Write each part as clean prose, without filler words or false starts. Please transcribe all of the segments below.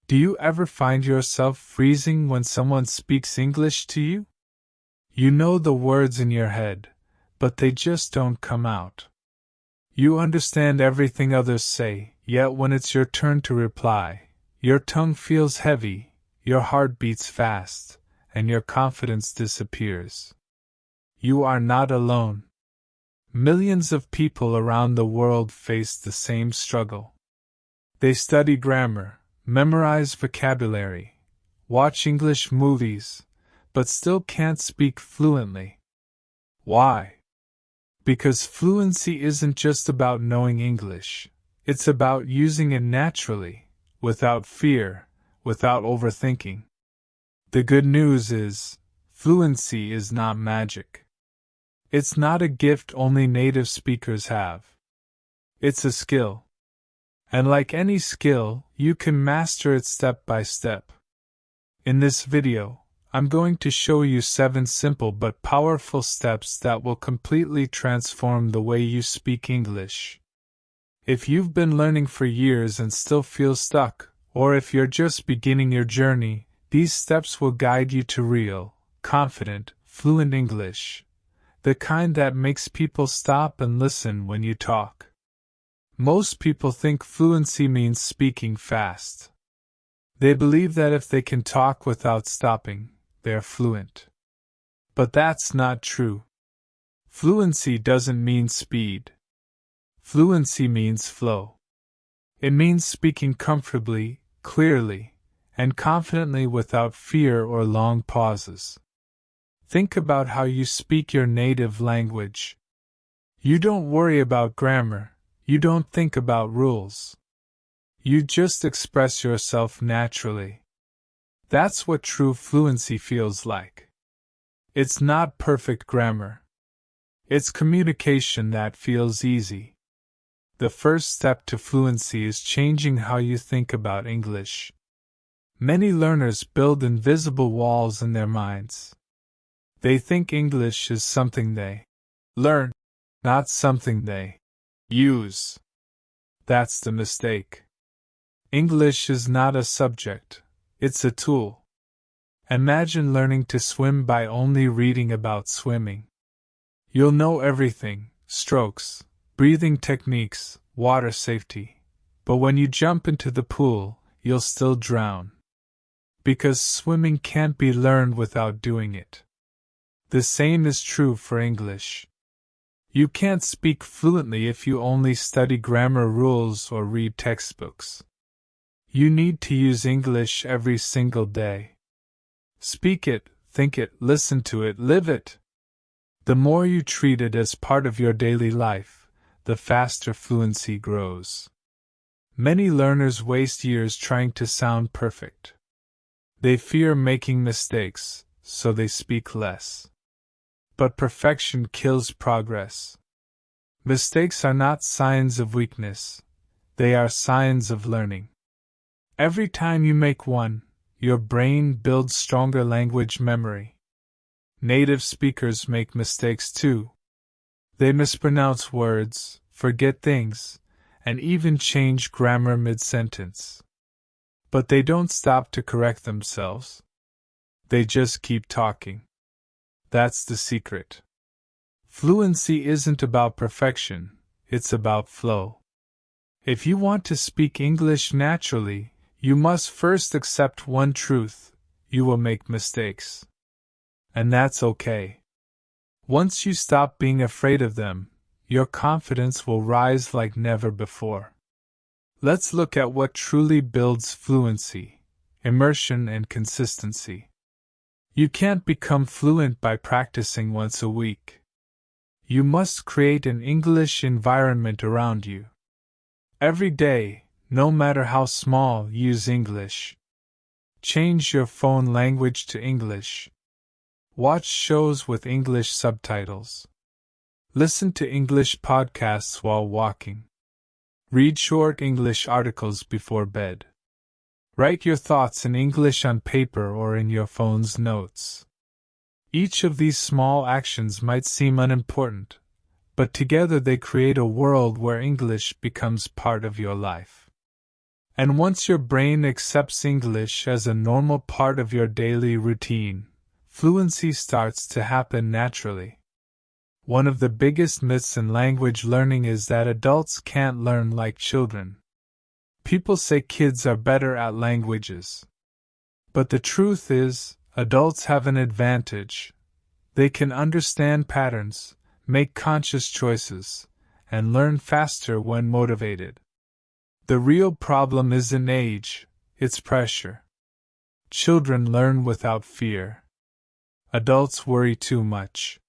Do you ever find yourself freezing when someone speaks English to you? You know the words in your head, but they just don't come out. You understand everything others say, yet when it's your turn to reply, your tongue feels heavy, your heart beats fast, and your confidence disappears. You are not alone. Millions of people around the world face the same struggle. They study grammar, memorize vocabulary, watch English movies, but still can't speak fluently. Why? Because fluency isn't just about knowing English, it's about using it naturally, without fear, without overthinking. The good news is, fluency is not magic. It's not a gift only native speakers have. It's a skill. And like any skill, you can master it step by step. In this video, I'm going to show you 7 simple but powerful steps that will completely transform the way you speak English. If you've been learning for years and still feel stuck, or if you're just beginning your journey, these steps will guide you to real, confident, fluent English. The kind that makes people stop and listen when you talk. Most people think fluency means speaking fast. They believe that if they can talk without stopping, they're fluent. But that's not true. Fluency doesn't mean speed. Fluency means flow. It means speaking comfortably, clearly, and confidently without fear or long pauses. Think about how you speak your native language. You don't worry about grammar, you don't think about rules. You just express yourself naturally. That's what true fluency feels like. It's not perfect grammar. It's communication that feels easy. The first step to fluency is changing how you think about English. Many learners build invisible walls in their minds. They think English is something they learn, not something they use. That's the mistake. English is not a subject, it's a tool. Imagine learning to swim by only reading about swimming. You'll know everything: strokes, breathing techniques, water safety. But when you jump into the pool, you'll still drown. Because swimming can't be learned without doing it. The same is true for English. You can't speak fluently if you only study grammar rules or read textbooks. You need to use English every single day. Speak it, think it, listen to it, live it. The more you treat it as part of your daily life, the faster fluency grows. Many learners waste years trying to sound perfect. They fear making mistakes, so they speak less. But perfection kills progress. Mistakes are not signs of weakness, they are signs of learning. Every time you make one, your brain builds stronger language memory. Native speakers make mistakes too. They mispronounce words, forget things, and even change grammar mid-sentence. But they don't stop to correct themselves. They just keep talking. That's the secret. Fluency isn't about perfection, it's about flow. If you want to speak English naturally, you must first accept one truth: you will make mistakes. And that's okay. Once you stop being afraid of them, your confidence will rise like never before. Let's look at what truly builds fluency: immersion and consistency. You can't become fluent by practicing once a week. You must create an English environment around you. Every day, no matter how small, use English. Change your phone language to English. Watch shows with English subtitles. Listen to English podcasts while walking. Read short English articles before bed. Write your thoughts in English on paper or in your phone's notes. Each of these small actions might seem unimportant, but together they create a world where English becomes part of your life. And once your brain accepts English as a normal part of your daily routine, fluency starts to happen naturally. One of the biggest myths in language learning is that adults can't learn like children. People say kids are better at languages. But the truth is, adults have an advantage. They can understand patterns, make conscious choices, and learn faster when motivated. The real problem isn't age, it's pressure. Children learn without fear. Adults worry too much.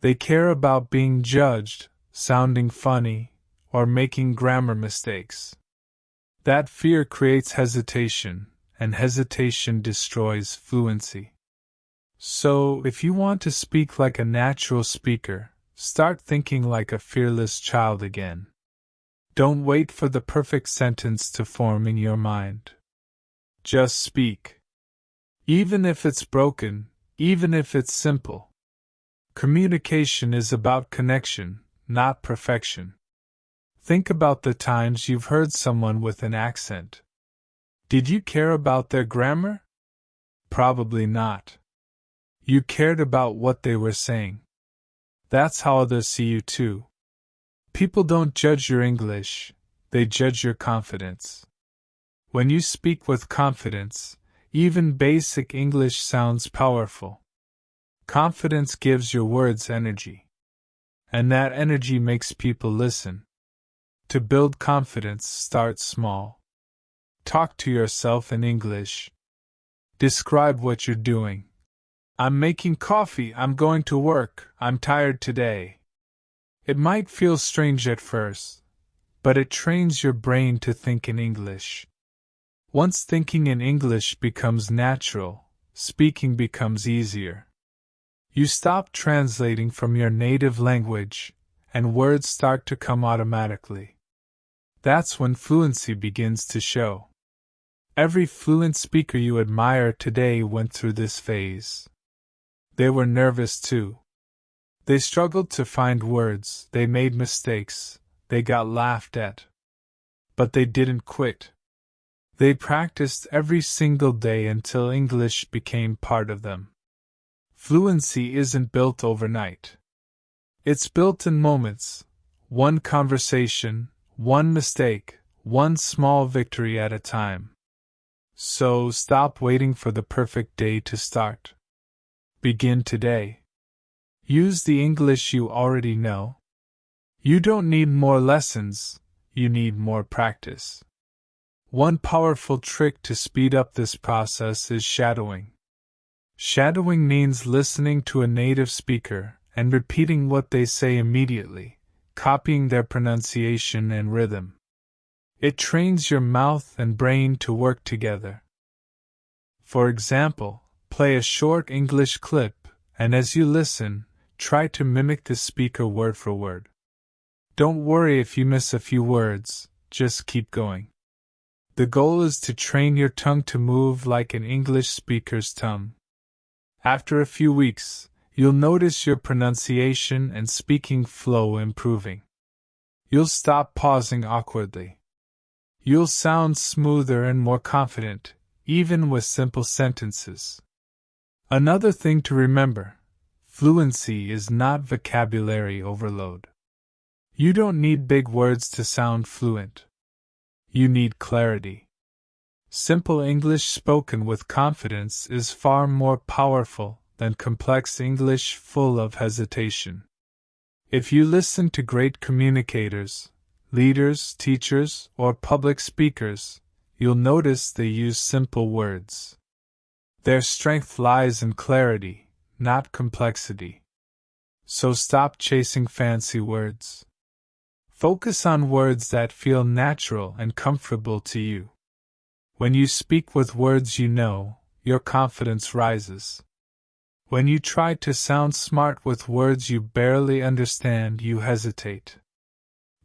They care about being judged, sounding funny, or making grammar mistakes. That fear creates hesitation, and hesitation destroys fluency. So, if you want to speak like a natural speaker, start thinking like a fearless child again. Don't wait for the perfect sentence to form in your mind. Just speak. Even if it's broken, even if it's simple. Communication is about connection, not perfection. Think about the times you've heard someone with an accent. Did you care about their grammar? Probably not. You cared about what they were saying. That's how others see you too. People don't judge your English, they judge your confidence. When you speak with confidence, even basic English sounds powerful. Confidence gives your words energy. And that energy makes people listen. To build confidence, start small. Talk to yourself in English. Describe what you're doing. I'm making coffee, I'm going to work, I'm tired today. It might feel strange at first, but it trains your brain to think in English. Once thinking in English becomes natural, speaking becomes easier. You stop translating from your native language, and words start to come automatically. That's when fluency begins to show. Every fluent speaker you admire today went through this phase. They were nervous too. They struggled to find words, they made mistakes, they got laughed at. But they didn't quit. They practiced every single day until English became part of them. Fluency isn't built overnight. It's built in moments, one conversation, one mistake, one small victory at a time. So stop waiting for the perfect day to start. Begin today. Use the English you already know. You don't need more lessons, you need more practice. One powerful trick to speed up this process is shadowing. Shadowing means listening to a native speaker and repeating what they say immediately, copying their pronunciation and rhythm. It trains your mouth and brain to work together. For example, play a short English clip, and as you listen, try to mimic the speaker word for word. Don't worry if you miss a few words, just keep going. The goal is to train your tongue to move like an English speaker's tongue. After a few weeks, you'll notice your pronunciation and speaking flow improving. You'll stop pausing awkwardly. You'll sound smoother and more confident, even with simple sentences. Another thing to remember, fluency is not vocabulary overload. You don't need big words to sound fluent. You need clarity. Simple English spoken with confidence is far more powerful than complex English full of hesitation. If you listen to great communicators, leaders, teachers, or public speakers, you'll notice they use simple words. Their strength lies in clarity, not complexity. So stop chasing fancy words. Focus on words that feel natural and comfortable to you. When you speak with words you know, your confidence rises. When you try to sound smart with words you barely understand, you hesitate.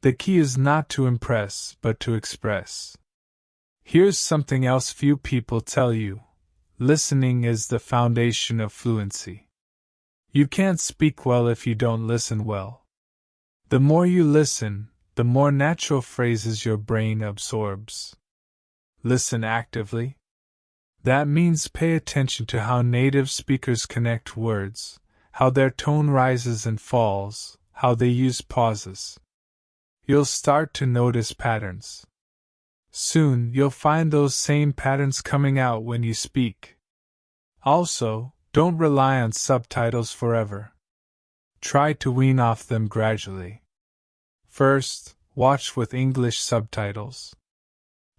The key is not to impress, but to express. Here's something else few people tell you. Listening is the foundation of fluency. You can't speak well if you don't listen well. The more you listen, the more natural phrases your brain absorbs. Listen actively. That means pay attention to how native speakers connect words, how their tone rises and falls, how they use pauses. You'll start to notice patterns. Soon, you'll find those same patterns coming out when you speak. Also, don't rely on subtitles forever. Try to wean off them gradually. First, watch with English subtitles.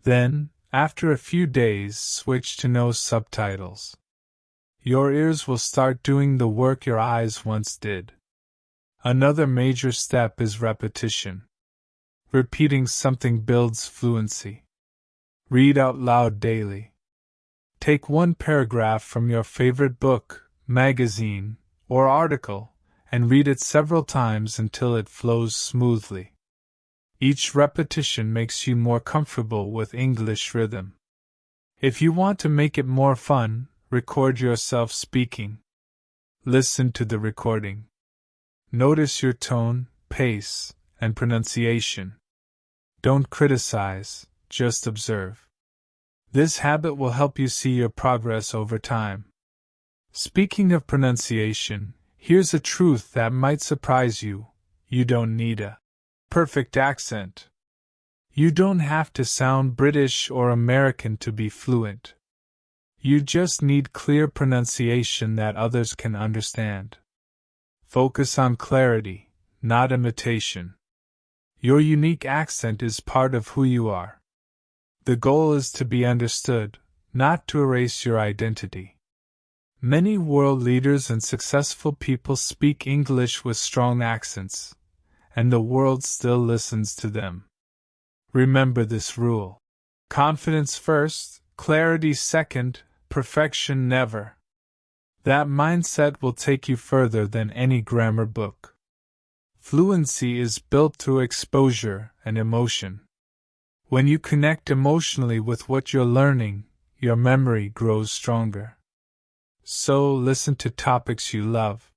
Then, after a few days, switch to no subtitles. Your ears will start doing the work your eyes once did. Another major step is repetition. Repeating something builds fluency. Read out loud daily. Take one paragraph from your favorite book, magazine, or article, and read it several times until it flows smoothly. Each repetition makes you more comfortable with English rhythm. If you want to make it more fun, record yourself speaking. Listen to the recording. Notice your tone, pace, and pronunciation. Don't criticize, just observe. This habit will help you see your progress over time. Speaking of pronunciation, here's a truth that might surprise you. You don't need a perfect accent. You don't have to sound British or American to be fluent. You just need clear pronunciation that others can understand. Focus on clarity, not imitation. Your unique accent is part of who you are. The goal is to be understood, not to erase your identity. Many world leaders and successful people speak English with strong accents, and the world still listens to them. Remember this rule. Confidence first, clarity second, perfection never. That mindset will take you further than any grammar book. Fluency is built through exposure and emotion. When you connect emotionally with what you're learning, your memory grows stronger. So listen to topics you love.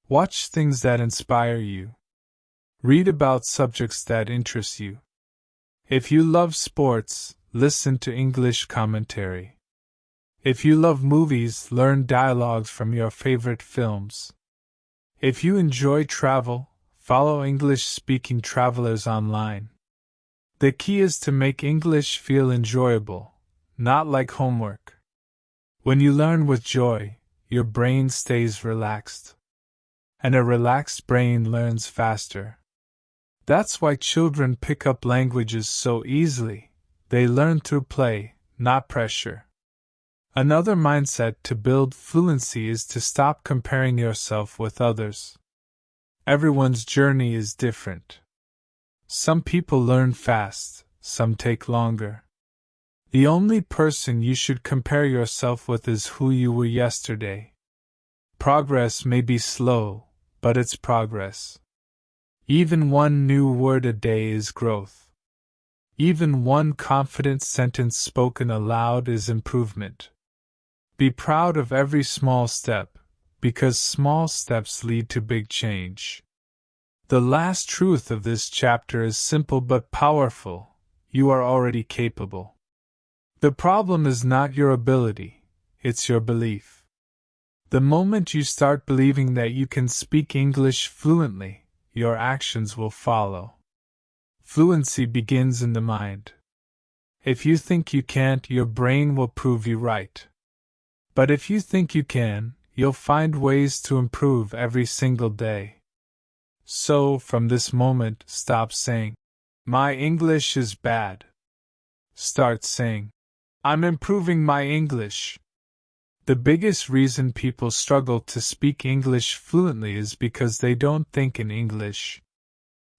Watch things that inspire you. Read about subjects that interest you. If you love sports, listen to English commentary. If you love movies, learn dialogues from your favorite films. If you enjoy travel, follow English-speaking travelers online. The key is to make English feel enjoyable, not like homework. When you learn with joy, your brain stays relaxed. And a relaxed brain learns faster. That's why children pick up languages so easily. They learn through play, not pressure. Another mindset to build fluency is to stop comparing yourself with others. Everyone's journey is different. Some people learn fast, some take longer. The only person you should compare yourself with is who you were yesterday. Progress may be slow, but it's progress. Even one new word a day is growth. Even one confident sentence spoken aloud is improvement. Be proud of every small step, because small steps lead to big change. The last truth of this chapter is simple but powerful. You are already capable. The problem is not your ability, it's your belief. The moment you start believing that you can speak English fluently, your actions will follow. Fluency begins in the mind. If you think you can't, your brain will prove you right. But if you think you can, you'll find ways to improve every single day. So, from this moment, stop saying, "My English is bad." Start saying, "I'm improving my English." The biggest reason people struggle to speak English fluently is because they don't think in English.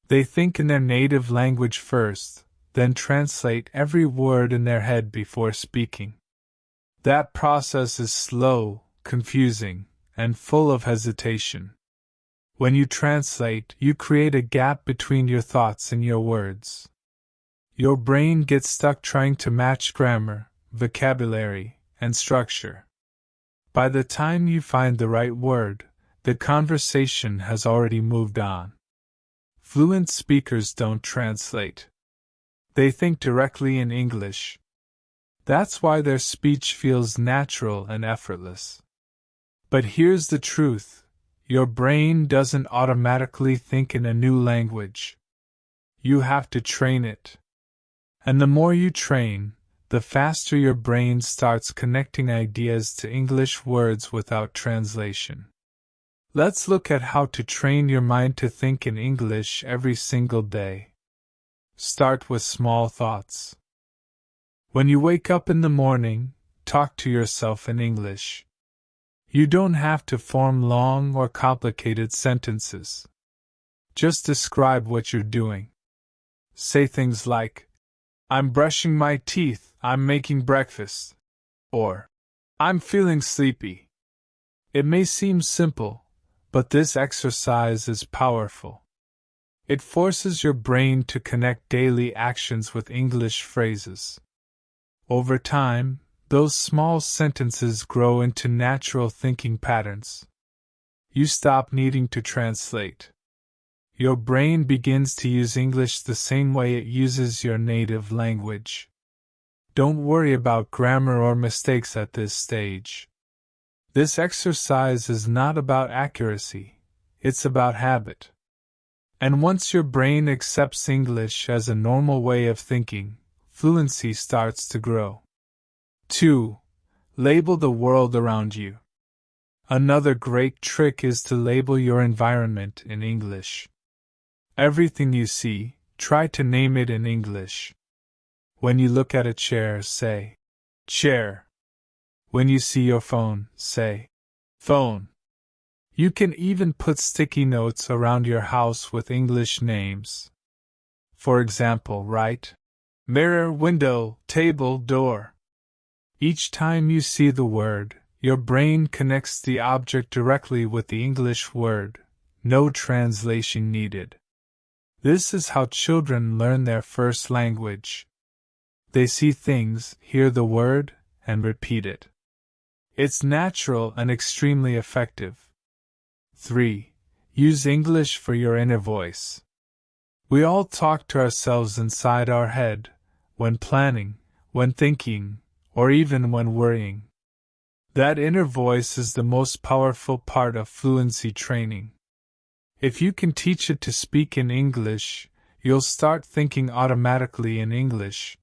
They think in their native language first, then translate every word in their head before speaking. That process is slow, confusing, and full of hesitation. When you translate, you create a gap between your thoughts and your words. Your brain gets stuck trying to match grammar, vocabulary, and structure. By the time you find the right word, the conversation has already moved on. Fluent speakers don't translate. They think directly in English. That's why their speech feels natural and effortless. But here's the truth: your brain doesn't automatically think in a new language. You have to train it. And the more you train, the faster your brain starts connecting ideas to English words without translation. Let's look at how to train your mind to think in English every single day. Start with small thoughts. When you wake up in the morning, talk to yourself in English. You don't have to form long or complicated sentences. Just describe what you're doing. Say things like, "I'm brushing my teeth," "I'm making breakfast," or "I'm feeling sleepy." It may seem simple, but this exercise is powerful. It forces your brain to connect daily actions with English phrases. Over time, those small sentences grow into natural thinking patterns. You stop needing to translate. Your brain begins to use English the same way it uses your native language. Don't worry about grammar or mistakes at this stage. This exercise is not about accuracy, it's about habit. And once your brain accepts English as a normal way of thinking, fluency starts to grow. 2. Label the world around you. Another great trick is to label your environment in English. Everything you see, try to name it in English. When you look at a chair, say, "chair." When you see your phone, say, "phone." You can even put sticky notes around your house with English names. For example, write, "mirror, window, table, door." Each time you see the word, your brain connects the object directly with the English word, no translation needed. This is how children learn their first language. They see things, hear the word, and repeat it. It's natural and extremely effective. 3. Use English for your inner voice. We all talk to ourselves inside our head, when planning, when thinking, or even when worrying. That inner voice is the most powerful part of fluency training. If you can teach it to speak in English, you'll start thinking automatically in English.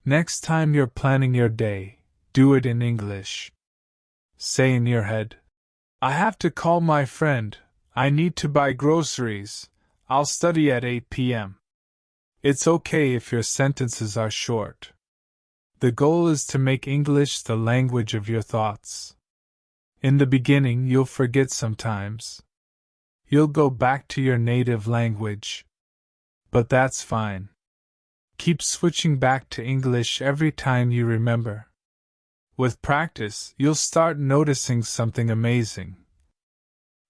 Next time you're planning your day, do it in English. Say in your head, "I have to call my friend, I need to buy groceries, I'll study at 8 p.m. It's okay if your sentences are short. The goal is to make English the language of your thoughts. In the beginning, you'll forget sometimes. You'll go back to your native language. But that's fine. Keep switching back to English every time you remember. With practice, you'll start noticing something amazing.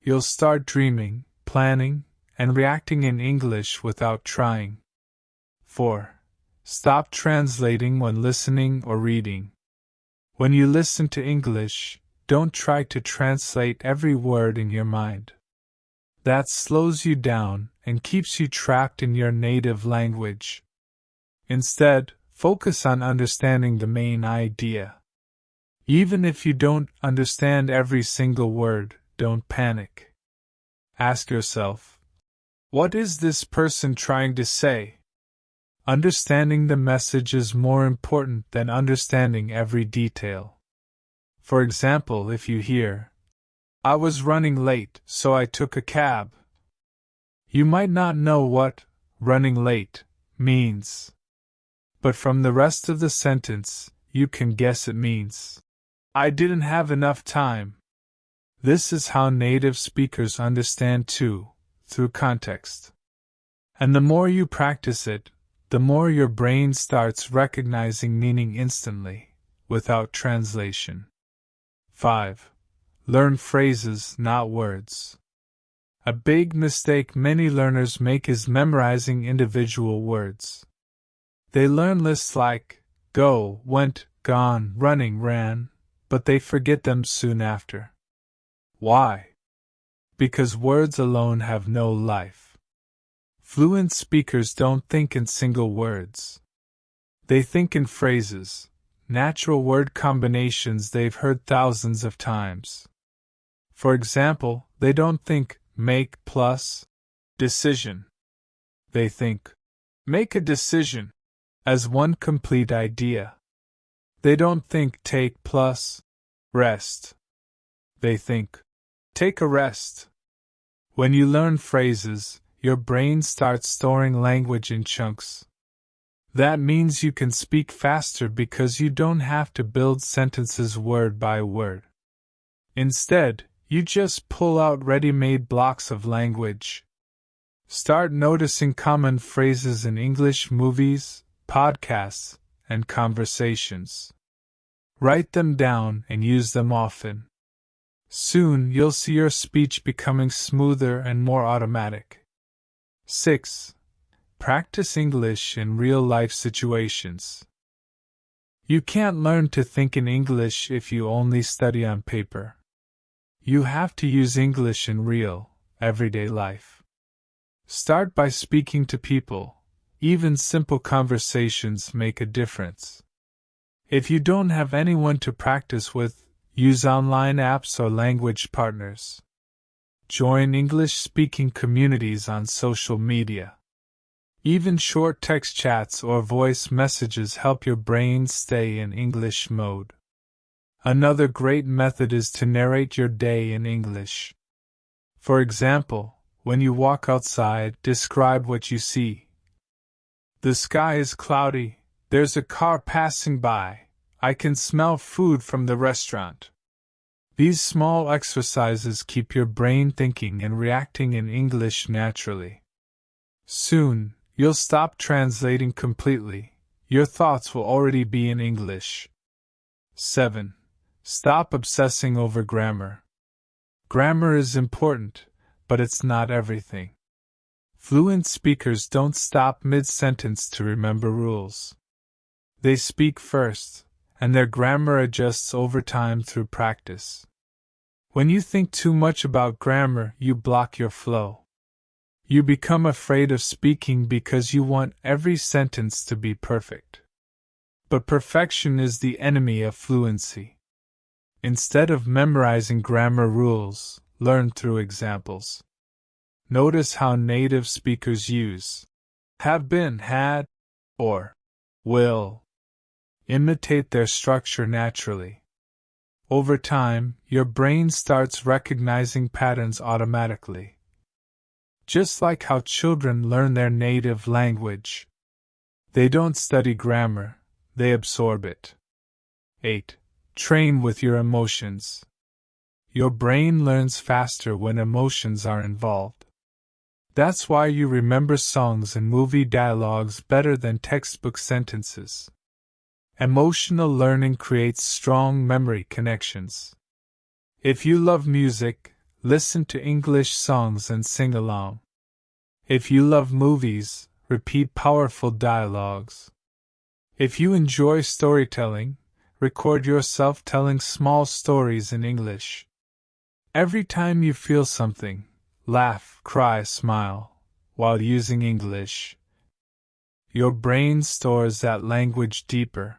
You'll start dreaming, planning, and reacting in English without trying. 4. Stop translating when listening or reading. When you listen to English, don't try to translate every word in your mind. That slows you down and keeps you trapped in your native language. Instead, focus on understanding the main idea. Even if you don't understand every single word, don't panic. Ask yourself, what is this person trying to say? Understanding the message is more important than understanding every detail. For example, if you hear, "I was running late, so I took a cab," you might not know what "running late" means. But from the rest of the sentence, you can guess it means, "I didn't have enough time." This is how native speakers understand too, through context. And the more you practice it, the more your brain starts recognizing meaning instantly, without translation. 5. Learn phrases, not words. A big mistake many learners make is memorizing individual words. They learn lists like go, went, gone, running, ran, but they forget them soon after. Why? Because words alone have no life. Fluent speakers don't think in single words. They think in phrases, natural word combinations they've heard thousands of times. For example, they don't think make plus decision. They think make a decision as one complete idea. They don't think take plus rest. They think take a rest. When you learn phrases, your brain starts storing language in chunks. That means you can speak faster because you don't have to build sentences word by word. Instead, you just pull out ready-made blocks of language. Start noticing common phrases in English movies, podcasts, and conversations. Write them down and use them often. Soon you'll see your speech becoming smoother and more automatic. 6. Practice English in real-life situations. You can't learn to think in English if you only study on paper. You have to use English in real, everyday life. Start by speaking to people. Even simple conversations make a difference. If you don't have anyone to practice with, use online apps or language partners. Join English-speaking communities on social media. Even short text chats or voice messages help your brain stay in English mode. Another great method is to narrate your day in English. For example, when you walk outside, describe what you see. The sky is cloudy, there's a car passing by, I can smell food from the restaurant. These small exercises keep your brain thinking and reacting in English naturally. Soon, you'll stop translating completely. Your thoughts will already be in English. 7. Stop obsessing over grammar. Grammar is important, but it's not everything. Fluent speakers don't stop mid-sentence to remember rules. They speak first, and their grammar adjusts over time through practice. When you think too much about grammar, you block your flow. You become afraid of speaking because you want every sentence to be perfect. But perfection is the enemy of fluency. Instead of memorizing grammar rules, learn through examples. Notice how native speakers use have been, had, or will. Imitate their structure naturally. Over time, your brain starts recognizing patterns automatically. Just like how children learn their native language. They don't study grammar, they absorb it. 8. Train with your emotions. Your brain learns faster when emotions are involved. That's why you remember songs and movie dialogues better than textbook sentences. Emotional learning creates strong memory connections. If you love music, listen to English songs and sing along. If you love movies, repeat powerful dialogues. If you enjoy storytelling, record yourself telling small stories in English. Every time you feel something, laugh, cry, smile, while using English, your brain stores that language deeper.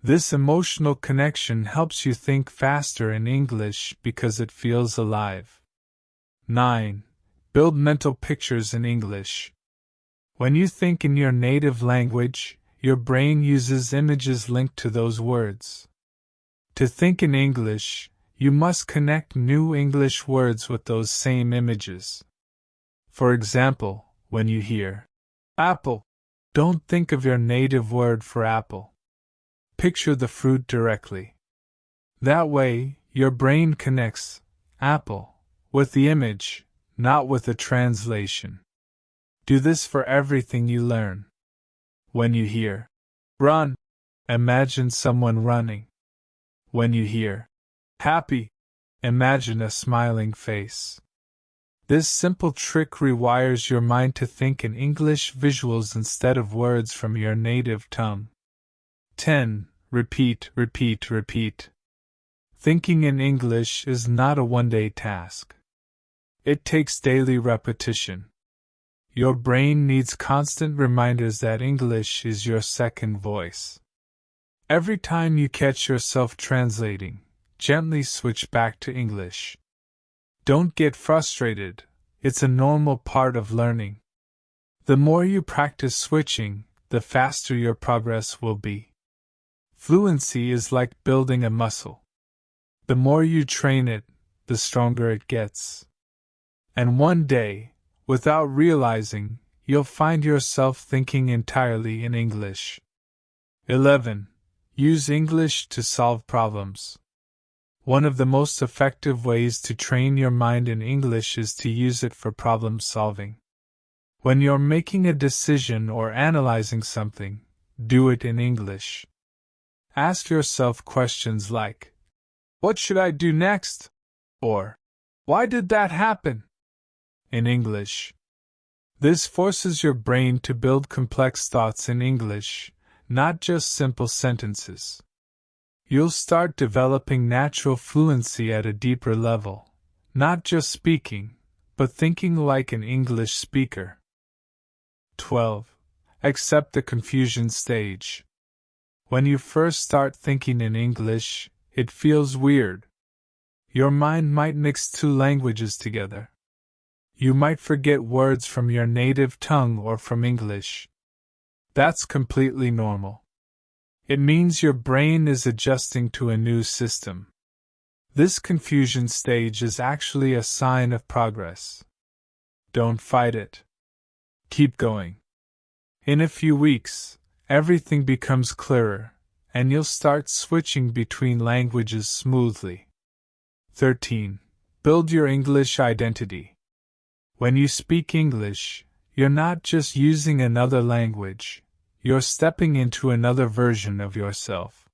This emotional connection helps you think faster in English because it feels alive. 9. Build mental pictures in English. When you think in your native language, your brain uses images linked to those words. To think in English, you must connect new English words with those same images. For example, when you hear apple, don't think of your native word for apple. Picture the fruit directly. That way, your brain connects apple with the image, not with a translation. Do this for everything you learn. When you hear run, imagine someone running. When you hear happy, imagine a smiling face. This simple trick rewires your mind to think in English visuals instead of words from your native tongue. 10. Repeat, repeat, repeat. Thinking in English is not a one-day task. It takes daily repetition. Your brain needs constant reminders that English is your second voice. Every time you catch yourself translating, gently switch back to English. Don't get frustrated, it's a normal part of learning. The more you practice switching, the faster your progress will be. Fluency is like building a muscle. The more you train it, the stronger it gets. And one day, without realizing, you'll find yourself thinking entirely in English. 11. Use English to solve problems. One of the most effective ways to train your mind in English is to use it for problem solving. When you're making a decision or analyzing something, do it in English. Ask yourself questions like, "What should I do next?" Or, "Why did that happen?" in English. This forces your brain to build complex thoughts in English, not just simple sentences. You'll start developing natural fluency at a deeper level, not just speaking, but thinking like an English speaker. 12. Accept the confusion stage. When you first start thinking in English, it feels weird. Your mind might mix two languages together. You might forget words from your native tongue or from English. That's completely normal. It means your brain is adjusting to a new system. This confusion stage is actually a sign of progress. Don't fight it. Keep going. In a few weeks, everything becomes clearer, and you'll start switching between languages smoothly. 13. Build your English identity. When you speak English, you're not just using another language, you're stepping into another version of yourself.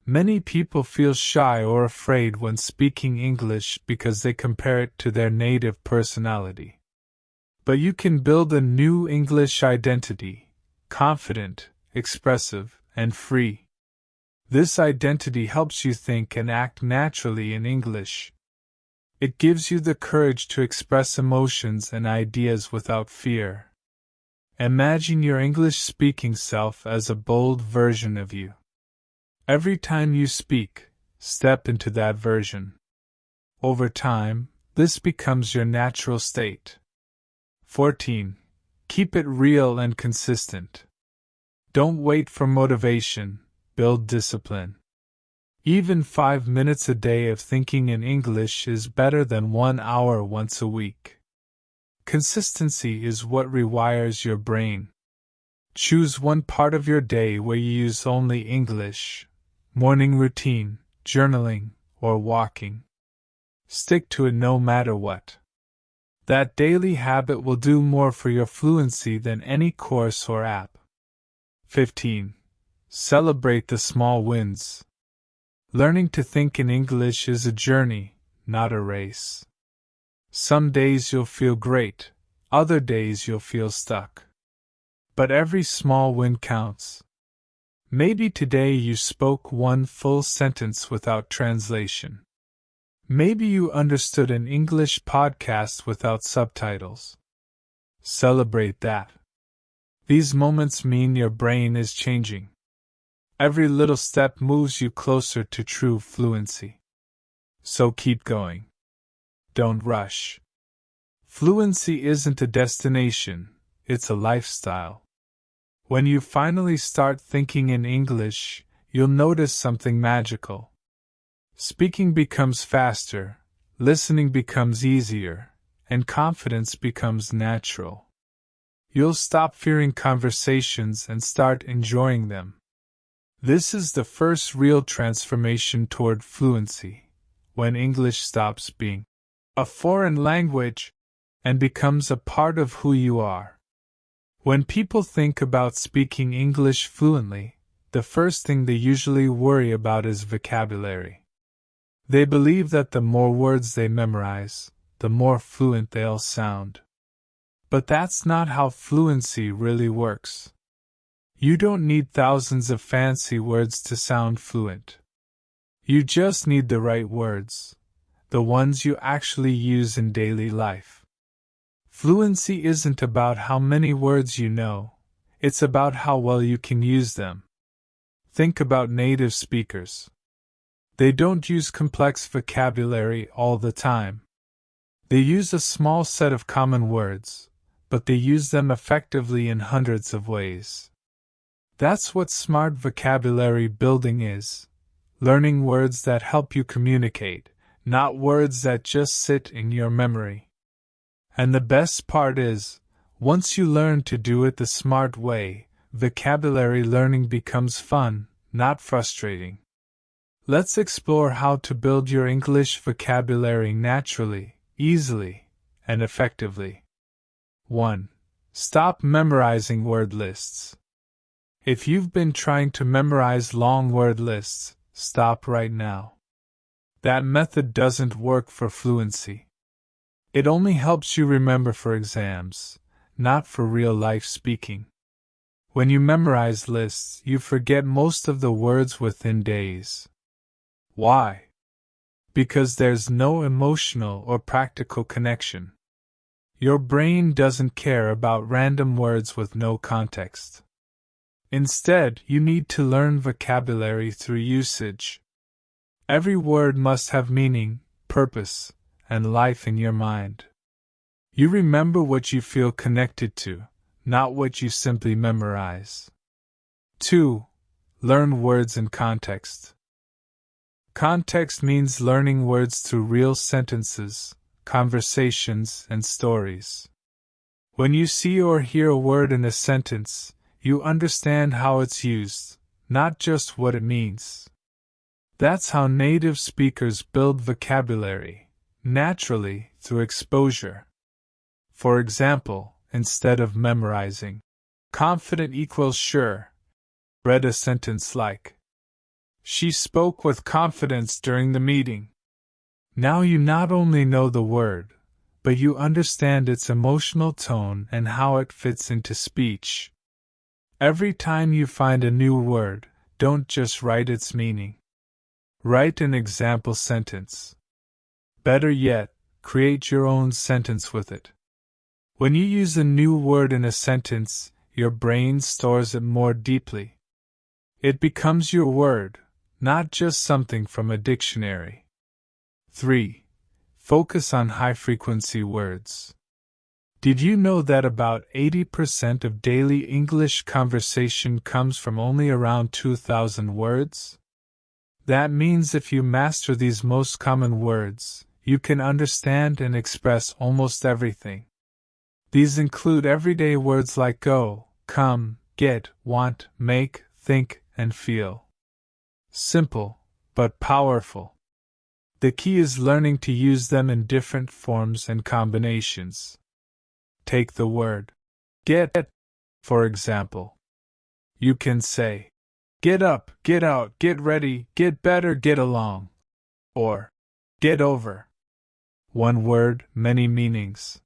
Many people feel shy or afraid when speaking English because they compare it to their native personality. But you can build a new English identity, confident, expressive, and free. This identity helps you think and act naturally in English. It gives you the courage to express emotions and ideas without fear. Imagine your English-speaking self as a bold version of you. Every time you speak, step into that version. Over time, this becomes your natural state. 14. Keep it real and consistent. Don't wait for motivation, build discipline. Even 5 minutes a day of thinking in English is better than 1 hour once a week. Consistency is what rewires your brain. Choose one part of your day where you use only English: morning routine, journaling, or walking. Stick to it no matter what. That daily habit will do more for your fluency than any course or app. 15. Celebrate the small wins. Learning to think in English is a journey, not a race. Some days you'll feel great, other days you'll feel stuck. But every small win counts. Maybe today you spoke one full sentence without translation. Maybe you understood an English podcast without subtitles. Celebrate that. These moments mean your brain is changing. Every little step moves you closer to true fluency. So keep going. Don't rush. Fluency isn't a destination, it's a lifestyle. When you finally start thinking in English, you'll notice something magical. Speaking becomes faster, listening becomes easier, and confidence becomes natural. You'll stop fearing conversations and start enjoying them. This is the first real transformation toward fluency, when English stops being a foreign language and becomes a part of who you are. When people think about speaking English fluently, the first thing they usually worry about is vocabulary. They believe that the more words they memorize, the more fluent they'll sound. But that's not how fluency really works. You don't need thousands of fancy words to sound fluent. You just need the right words, the ones you actually use in daily life. Fluency isn't about how many words you know, it's about how well you can use them. Think about native speakers. They don't use complex vocabulary all the time. They use a small set of common words, but they use them effectively in hundreds of ways. That's what smart vocabulary building is. Learning words that help you communicate, not words that just sit in your memory. And the best part is, once you learn to do it the smart way, vocabulary learning becomes fun, not frustrating. Let's explore how to build your English vocabulary naturally, easily, and effectively. 1. Stop memorizing word lists. If you've been trying to memorize long word lists, stop right now. That method doesn't work for fluency. It only helps you remember for exams, not for real-life speaking. When you memorize lists, you forget most of the words within days. Why? Because there's no emotional or practical connection. Your brain doesn't care about random words with no context. Instead, you need to learn vocabulary through usage. Every word must have meaning, purpose, and life in your mind. You remember what you feel connected to, not what you simply memorize. 2. Learn words in context. Context means learning words through real sentences, conversations, and stories. When you see or hear a word in a sentence, you understand how it's used, not just what it means. That's how native speakers build vocabulary, naturally, through exposure. For example, instead of memorizing, confident equals sure, read a sentence like, "She spoke with confidence during the meeting." Now you not only know the word, but you understand its emotional tone and how it fits into speech. Every time you find a new word, don't just write its meaning. Write an example sentence. Better yet, create your own sentence with it. When you use a new word in a sentence, your brain stores it more deeply. It becomes your word, not just something from a dictionary. 3. Focus on high-frequency words. Did you know that about 80% of daily English conversation comes from only around 2,000 words? That means if you master these most common words, you can understand and express almost everything. These include everyday words like go, come, get, want, make, think, and feel. Simple, but powerful. The key is learning to use them in different forms and combinations. Take the word get, for example. You can say, get up, get out, get ready, get better, get along. Or, get over. One word, many meanings.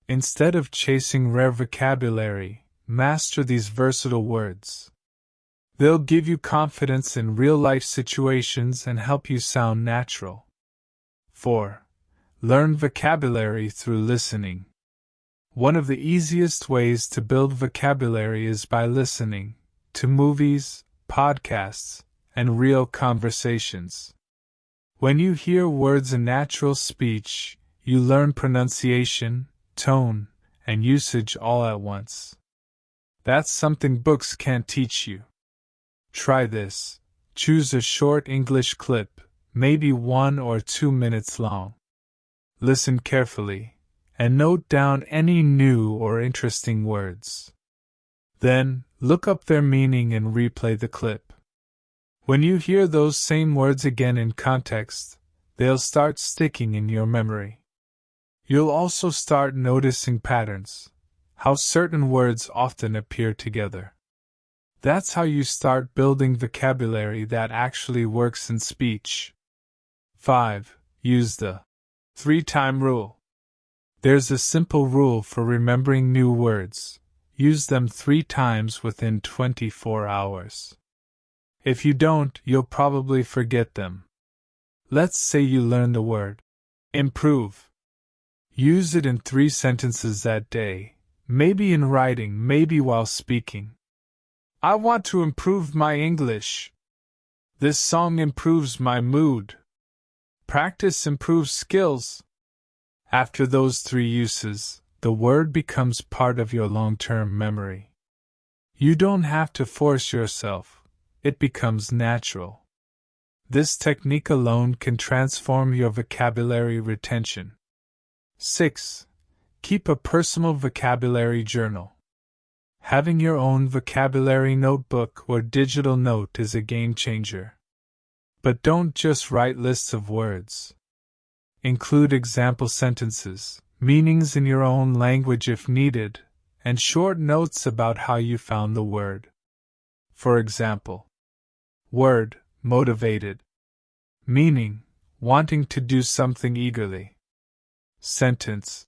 Instead of chasing rare vocabulary, master these versatile words. They'll give you confidence in real-life situations and help you sound natural. 4. Learn vocabulary through listening. One of the easiest ways to build vocabulary is by listening to movies, podcasts, and real conversations. When you hear words in natural speech, you learn pronunciation, tone, and usage all at once. That's something books can't teach you. Try this. Choose a short English clip, maybe 1 or 2 minutes long. Listen carefully, and note down any new or interesting words. Then, look up their meaning and replay the clip. When you hear those same words again in context, they'll start sticking in your memory. You'll also start noticing patterns, how certain words often appear together. That's how you start building vocabulary that actually works in speech. 5. Use the 3-time rule. There's a simple rule for remembering new words. Use them 3 times within 24 hours. If you don't, you'll probably forget them. Let's say you learn the word improve. Use it in 3 sentences that day, maybe in writing, maybe while speaking. I want to improve my English. This song improves my mood. Practice improves skills. After those 3 uses, the word becomes part of your long-term memory. You don't have to force yourself, it becomes natural. This technique alone can transform your vocabulary retention. 6. Keep a personal vocabulary journal. Having your own vocabulary notebook or digital note is a game changer. But don't just write lists of words. Include example sentences, meanings in your own language if needed, and short notes about how you found the word. For example, word, motivated. Meaning, wanting to do something eagerly. Sentence,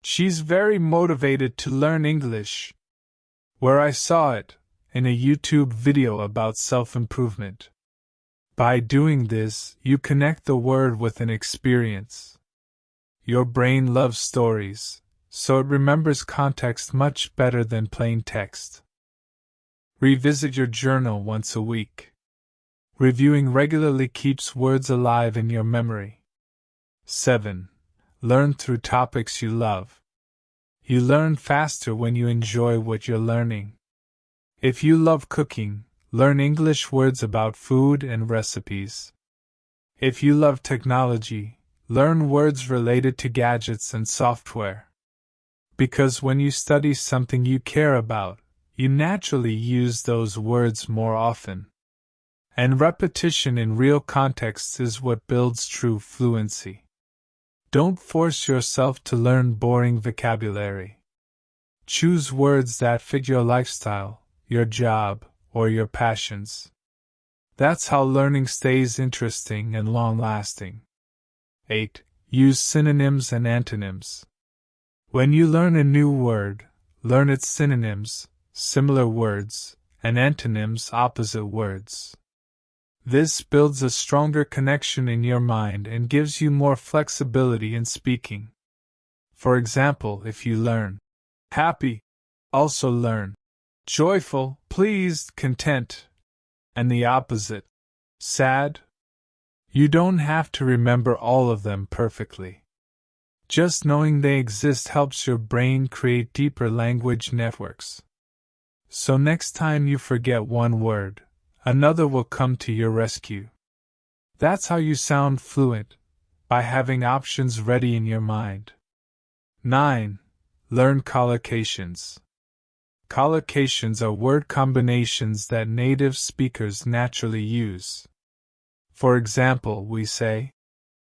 she's very motivated to learn English. Where I saw it, in a YouTube video about self-improvement. By doing this, you connect the word with an experience. Your brain loves stories, so it remembers context much better than plain text. Revisit your journal once a week. Reviewing regularly keeps words alive in your memory. 7. Learn through topics you love. You learn faster when you enjoy what you're learning. If you love cooking, learn English words about food and recipes. If you love technology, learn words related to gadgets and software. Because when you study something you care about, you naturally use those words more often. And repetition in real contexts is what builds true fluency. Don't force yourself to learn boring vocabulary. Choose words that fit your lifestyle, your job, or your passions. That's how learning stays interesting and long-lasting. 8. Use synonyms and antonyms. When you learn a new word, learn its synonyms, similar words, and antonyms, opposite words. This builds a stronger connection in your mind and gives you more flexibility in speaking. For example, if you learn happy, also learn joyful, pleased, content, and the opposite, sad. You don't have to remember all of them perfectly. Just knowing they exist helps your brain create deeper language networks. So next time you forget one word, another will come to your rescue. That's how you sound fluent, by having options ready in your mind. 9. Learn collocations. Collocations are word combinations that native speakers naturally use. For example, we say,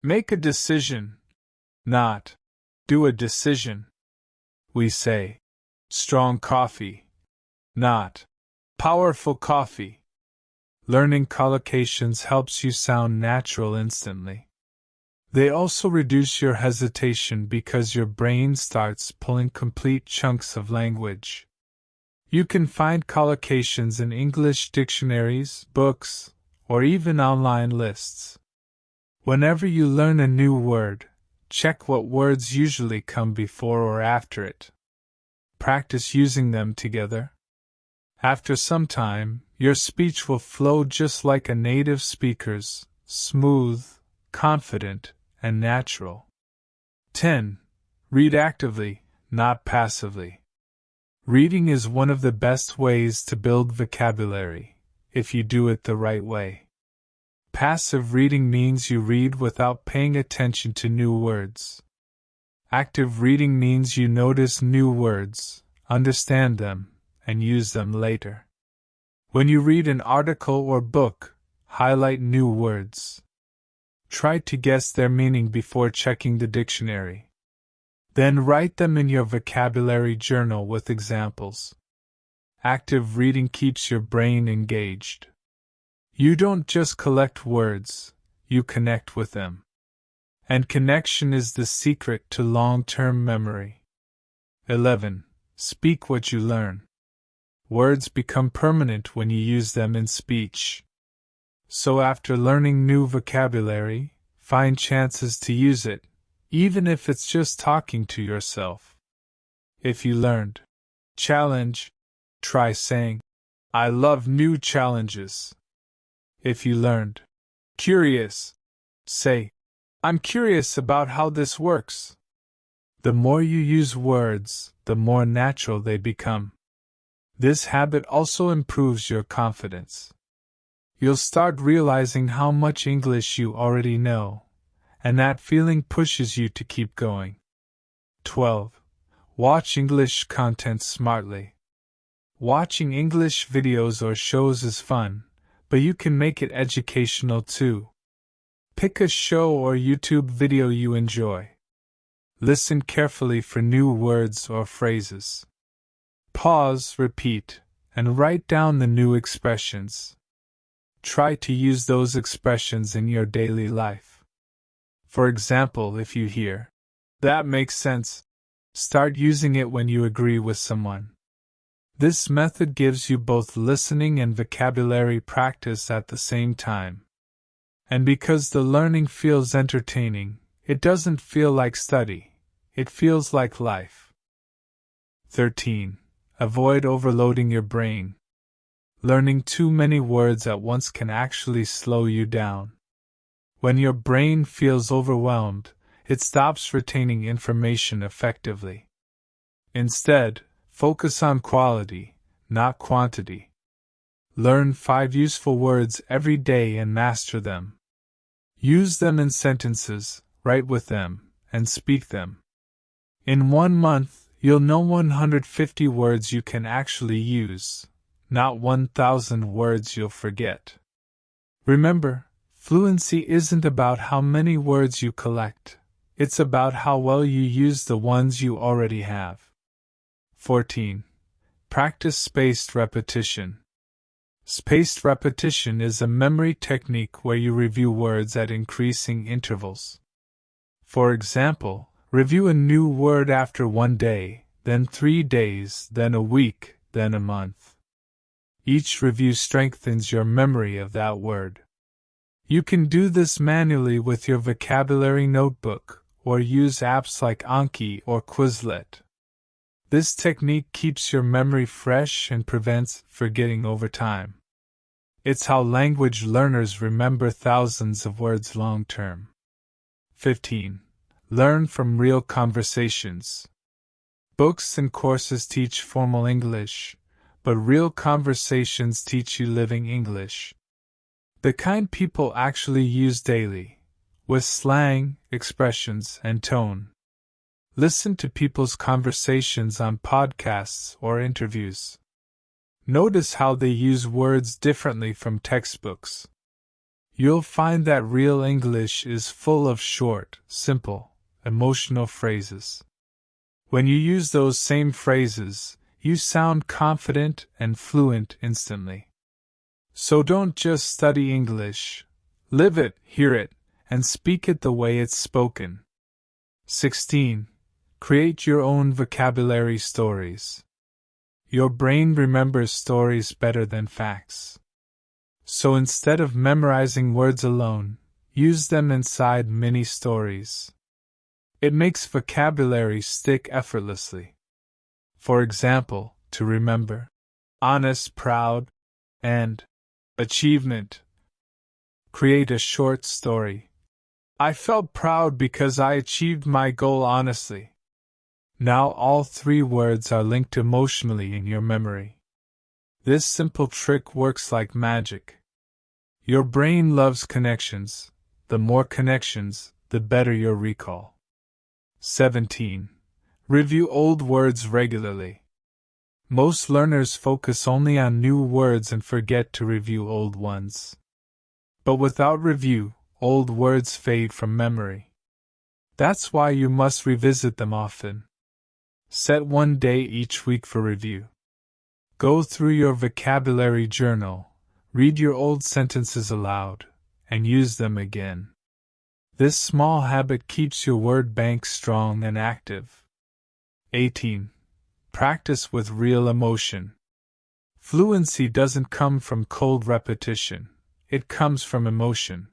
make a decision, not do a decision. We say, strong coffee, not powerful coffee. Learning collocations helps you sound natural instantly. They also reduce your hesitation because your brain starts pulling complete chunks of language. You can find collocations in English dictionaries, books, or even online lists. Whenever you learn a new word, check what words usually come before or after it. Practice using them together. After some time, your speech will flow just like a native speaker's, smooth, confident, and natural. 10. Read actively, not passively. Reading is one of the best ways to build vocabulary, if you do it the right way. Passive reading means you read without paying attention to new words. Active reading means you notice new words, understand them, and use them later. When you read an article or book, highlight new words. Try to guess their meaning before checking the dictionary. Then write them in your vocabulary journal with examples. Active reading keeps your brain engaged. You don't just collect words, you connect with them. And connection is the secret to long-term memory. 11. Speak what you learn. Words become permanent when you use them in speech. So after learning new vocabulary, find chances to use it, even if it's just talking to yourself. If you learned challenge, try saying, I love new challenges. If you learned curious, say, I'm curious about how this works. The more you use words, the more natural they become. This habit also improves your confidence. You'll start realizing how much English you already know, and that feeling pushes you to keep going. 12. Watch English content smartly. Watching English videos or shows is fun, but you can make it educational too. Pick a show or YouTube video you enjoy. Listen carefully for new words or phrases. Pause, repeat, and write down the new expressions. Try to use those expressions in your daily life. For example, if you hear, "That makes sense," start using it when you agree with someone. This method gives you both listening and vocabulary practice at the same time. And because the learning feels entertaining, it doesn't feel like study, it feels like life. 13. Avoid overloading your brain. Learning too many words at once can actually slow you down. When your brain feels overwhelmed, it stops retaining information effectively. Instead, focus on quality, not quantity. Learn 5 useful words every day and master them. Use them in sentences, write with them, and speak them. In 1 month, you'll know 150 words you can actually use, not 1,000 words you'll forget. Remember, fluency isn't about how many words you collect, it's about how well you use the ones you already have. 14. Practice spaced repetition. Spaced repetition is a memory technique where you review words at increasing intervals. For example, review a new word after 1 day, then 3 days, then a week, then a month. Each review strengthens your memory of that word. You can do this manually with your vocabulary notebook, or use apps like Anki or Quizlet. This technique keeps your memory fresh and prevents forgetting over time. It's how language learners remember thousands of words long term. 15. Learn from real conversations. Books and courses teach formal English, but real conversations teach you living English. The kind people actually use daily, with slang, expressions, and tone. Listen to people's conversations on podcasts or interviews. Notice how they use words differently from textbooks. You'll find that real English is full of short, simple, emotional phrases. When you use those same phrases, you sound confident and fluent instantly. So don't just study English. Live it, hear it, and speak it the way it's spoken. 16. Create your own vocabulary stories. Your brain remembers stories better than facts. So instead of memorizing words alone, use them inside mini stories. It makes vocabulary stick effortlessly. For example, to remember honest, proud, and achievement. Create a short story. I felt proud because I achieved my goal honestly. Now all 3 words are linked emotionally in your memory. This simple trick works like magic. Your brain loves connections. The more connections, the better your recall. 17. Review old words regularly. Most learners focus only on new words and forget to review old ones. But without review, old words fade from memory. That's why you must revisit them often. Set 1 day each week for review. Go through your vocabulary journal, read your old sentences aloud, and use them again. This small habit keeps your word bank strong and active. 18. Practice with real emotion. Fluency doesn't come from cold repetition, it comes from emotion.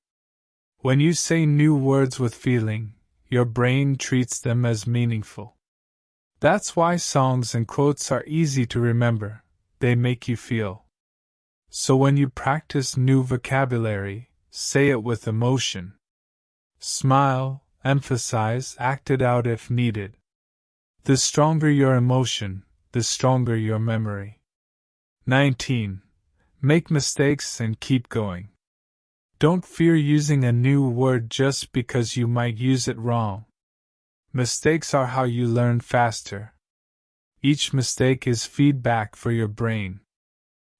When you say new words with feeling, your brain treats them as meaningful. That's why songs and quotes are easy to remember, they make you feel. So when you practice new vocabulary, say it with emotion. Smile, emphasize, act it out if needed. The stronger your emotion, the stronger your memory. 19. Make mistakes and keep going. Don't fear using a new word just because you might use it wrong. Mistakes are how you learn faster. Each mistake is feedback for your brain.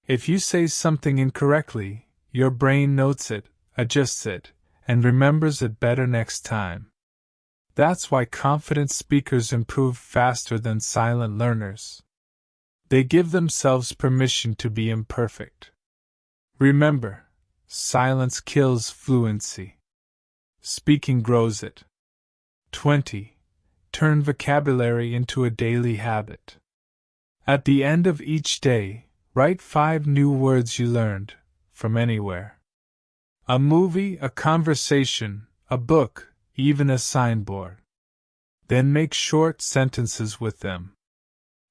If you say something incorrectly, your brain notes it, adjusts it, and remembers it better next time. That's why confident speakers improve faster than silent learners. They give themselves permission to be imperfect. Remember, silence kills fluency. Speaking grows it. 20. Turn vocabulary into a daily habit. At the end of each day, write 5 new words you learned, from anywhere. A movie, a conversation, a book, even a signboard. Then make short sentences with them.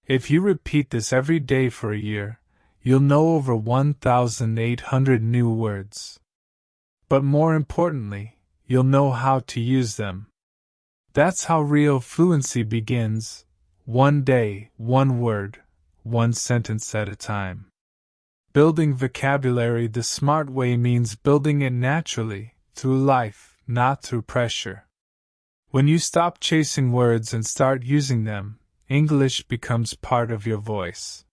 If you repeat this every day for a year, you'll know over 1,800 new words. But more importantly, you'll know how to use them. That's how real fluency begins, one day, one word, one sentence at a time. Building vocabulary the smart way means building it naturally, through life, not through pressure. When you stop chasing words and start using them, English becomes part of your voice.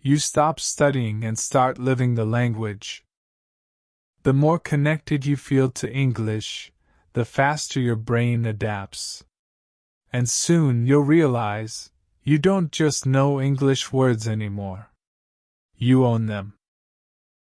You stop studying and start living the language. The more connected you feel to English, the faster your brain adapts. And soon you'll realize, you don't just know English words anymore. You own them.